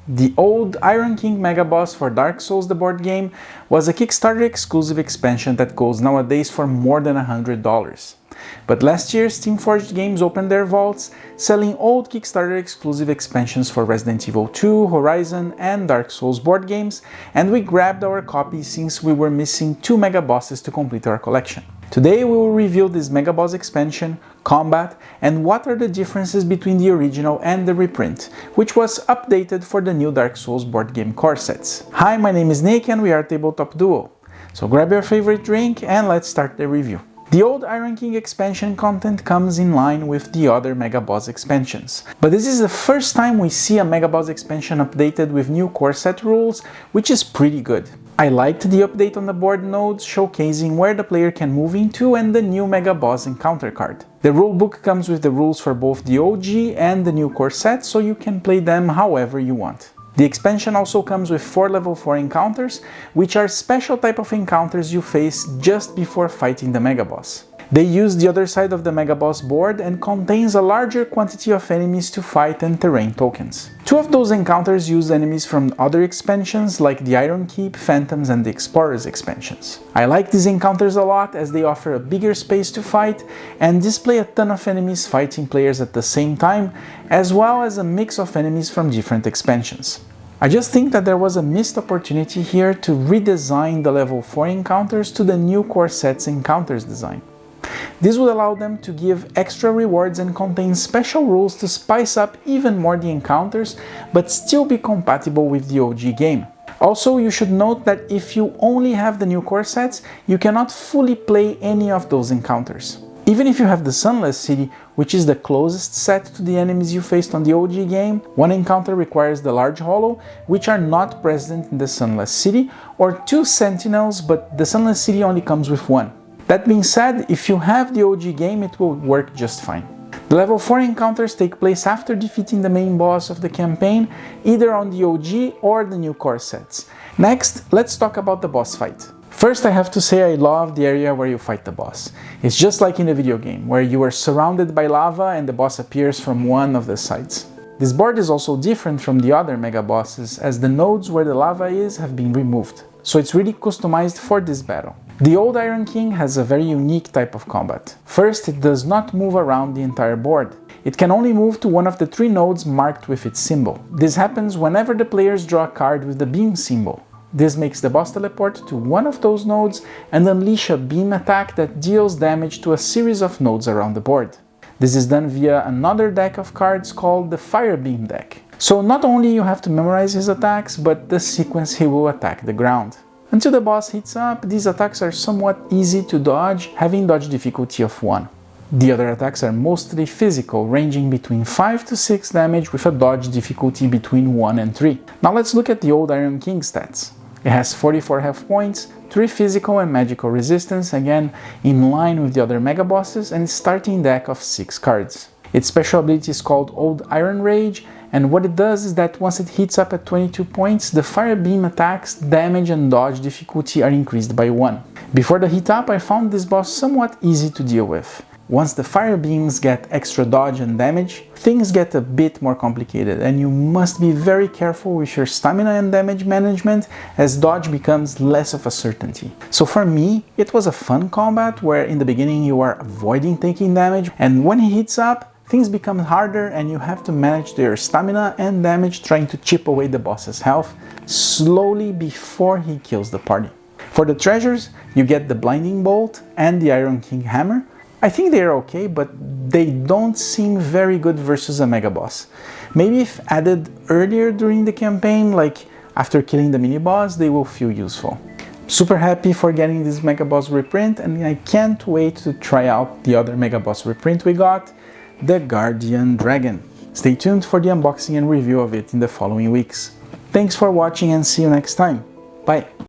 The old Iron King Mega Boss for Dark Souls the board game was a Kickstarter exclusive expansion that goes nowadays for more than $100. But last year, Steam-forged Games opened their vaults, selling old Kickstarter exclusive expansions for Resident Evil 2, Horizon, and Dark Souls board games, and we grabbed our copy since we were missing 2 Mega Bosses to complete our collection. Today we will review this Mega Boss expansion, combat, and what are the differences between the original and the reprint, which was updated for the new Dark Souls board game core sets. Hi, my name is Nick and we are Tabletop Duo. So grab your favorite drink and let's start the review. The old Iron King expansion content comes in line with the other Mega Boss expansions, but this is the first time we see a Mega Boss expansion updated with new core set rules, which is pretty good. I liked the update on the board nodes, showcasing where the player can move into and the new Mega Boss encounter card. The rulebook comes with the rules for both the OG and the new core set, so you can play them however you want. The expansion also comes with 4 level 4 encounters, which are special type of encounters you face just before fighting the Mega Boss. They use the other side of the Mega Boss board and contains a larger quantity of enemies to fight and terrain tokens. 2 of those encounters use enemies from other expansions like the Iron Keep, Phantoms, and the Explorers expansions. I like these encounters a lot as they offer a bigger space to fight and display a ton of enemies fighting players at the same time, as well as a mix of enemies from different expansions. I just think that there was a missed opportunity here to redesign the level 4 encounters to the new core set's encounters design. This would allow them to give extra rewards and contain special rules to spice up even more the encounters, but still be compatible with the OG game. Also, you should note that if you only have the new core sets, you cannot fully play any of those encounters. Even if you have the Sunless City, which is the closest set to the enemies you faced on the OG game, one encounter requires the Large Hollow, which are not present in the Sunless City, or 2 Sentinels, but the Sunless City only comes with 1. That being said, if you have the OG game, it will work just fine. The level 4 encounters take place after defeating the main boss of the campaign, either on the OG or the new core sets. Next, let's talk about the boss fight. First, I have to say I love the area where you fight the boss. It's just like in a video game, where you are surrounded by lava and the boss appears from one of the sides. This board is also different from the other Mega Bosses, as the nodes where the lava is have been removed, so it's really customized for this battle. The old Iron King has a very unique type of combat. First, it does not move around the entire board. It can only move to one of the 3 nodes marked with its symbol. This happens whenever the players draw a card with the beam symbol. This makes the boss teleport to one of those nodes and unleash a beam attack that deals damage to a series of nodes around the board. This is done via another deck of cards called the Fire Beam deck. So not only you have to memorize his attacks, but the sequence he will attack the ground. Until the boss heats up, these attacks are somewhat easy to dodge, having dodge difficulty of 1. The other attacks are mostly physical, ranging between 5 to 6 damage with a dodge difficulty between 1 and 3. Now let's look at the old Iron King stats. It has 44 health points, 3 physical and magical resistance, again in line with the other Mega Bosses, and its starting deck of 6 cards. Its special ability is called Old Iron Rage, and what it does is that once it heats up at 22 points, the fire beam attacks, damage and dodge difficulty are increased by 1. Before the heat up, I found this boss somewhat easy to deal with. Once the fire beams get extra dodge and damage, things get a bit more complicated, and you must be very careful with your stamina and damage management, as dodge becomes less of a certainty. So for me, it was a fun combat where in the beginning you are avoiding taking damage, and when he heats up, things become harder and you have to manage your stamina and damage, trying to chip away the boss's health slowly before he kills the party. For the treasures, you get the Blinding Bolt and the Iron King Hammer. I think they are okay, but they don't seem very good versus a Mega Boss. Maybe if added earlier during the campaign, like after killing the mini boss, they will feel useful. Super happy for getting this Mega Boss reprint, and I can't wait to try out the other Mega Boss reprint we got, the Guardian Dragon. Stay tuned for the unboxing and review of it in the following weeks. Thanks for watching and see you next time. Bye!